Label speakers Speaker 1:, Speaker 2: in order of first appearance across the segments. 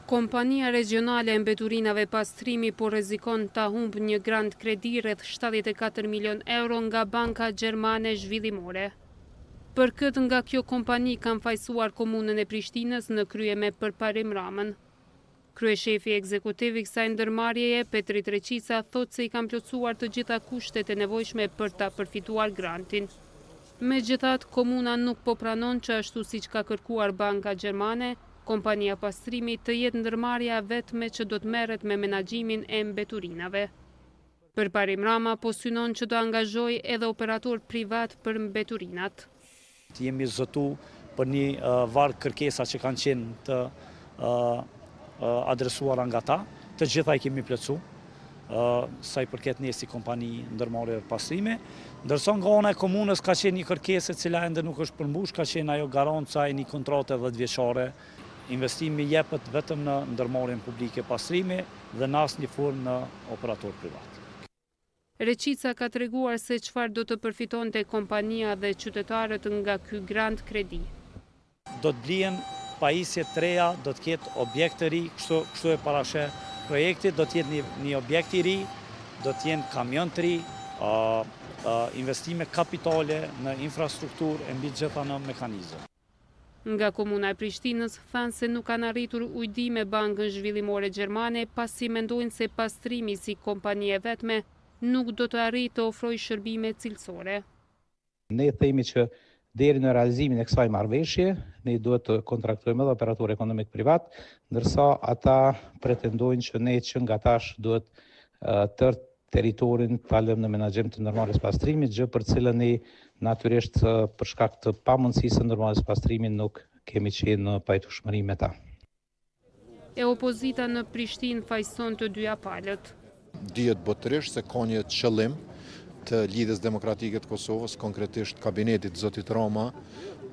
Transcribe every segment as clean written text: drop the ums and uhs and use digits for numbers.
Speaker 1: Kompania Regionale e Mbeturinave Pastrimi po rrezikon ta humbë një grant kredi rreth 74 milion euro nga Banka Gjermane Zhvillimore. Për këtë nga kjo kompani kanë fajsuar komunën e Prishtinës në krye me përparim Ramën. Kryeshefi ekzekutiv i kësaj ndërmarrjeje, Petri Treqica, thotë se i kanë plotësuar të gjitha kushtet e nevojshme për ta përfituar grantin. Megjithatë, komuna nuk po pranon që ashtu siç ka kërkuar Banka Gjermane, kompania pastrimi të jetë ndërmarrja vetme që do të merret me menaxhimin e mbeturinave. Përparim Rama po synon që do angazhojë edhe operator privat për mbeturinat.
Speaker 2: Jemi zotu për një varg kërkesa që kanë qenë të adresuara nga ta, të gjitha i kemi plotësu, sa i përket ne si kompani ndërmarrjeve pastrimi, ndërsa nga ana e komunës ka qenë një kërkesë e cila ende nuk është përmbush, ka qenë ajo garanca e një kontrate 10-vjeçare. Investimi jepet vetëm në ndërmarrjen publike pastrimi dhe në asnjë formë në operator privat.
Speaker 1: Reqica ka treguar se çfarë do të përfitonte kompania dhe qytetarët nga ky grant kredi.
Speaker 2: Do të blihen pajisje të reja, do të ketë objekte ri, kështu e parasheh projekti, do të jetë një objekt i ri, do të jenë kamion të ri, investime kapitale në infrastrukturë e mbi gjitha në mekanizëm.
Speaker 1: Nga komuna e Prishtinës thanë se nuk kanë arritur ujdi me Bankën Zhvillimore Gjermane pasi mendojnë se pastrimi si kompani e vetme nuk do të arrijë të ofrojë shërbime cilësore.
Speaker 3: Ne themi që deri në realizimin e kësaj marrëveshje, ne duhet të kontraktojmë edhe operator ekonomik privat, ndërsa ata pretendojnë që ne që nga tash duhet tërë territorin ta lëmë në menaxhim të ndërmarrjes pastrimit, gjë për cilën ne natyrisht për shkak të pamundësisë së ndërmarrjes pastrimit nuk kemi qenë në pajtueshmëri me ta.
Speaker 1: E opozita në Prishtinë fajson të dyja palët.
Speaker 4: Dihet botërisht se ka një qëllim të Lidhjes Demokratike të Kosovës, konkretisht kabinetit zotit Rama,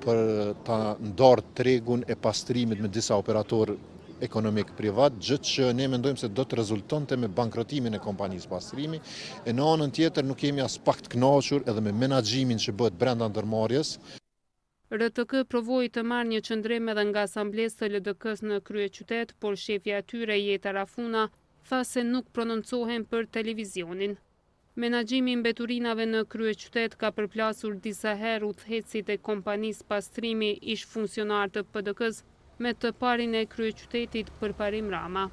Speaker 4: për ta ndarë tregun e pastrimit me disa operatorë ekonomik privat, gjë që ne mendojmë se do të rezultonte me bankrotimin e kompanisë pastrimi, e në anën tjetër nuk jemi as pak të kënaqur edhe me menaxhimin që bëhet brenda ndërmarrjes.
Speaker 1: RTK provoi të marrë një qëndrim edhe nga asamblesë së LDK-s në kryeqytet, por shefi atyre Jeta Rafuna tha se nuk prononcohen për televizionin. Menaxhimi i mbeturinave në kryeqytet ka përplasur disa herë udhëheqësit e kompanisë pastrimi ish funksionar të PDK-s me të parin e kryeqytetit Përparim Rama.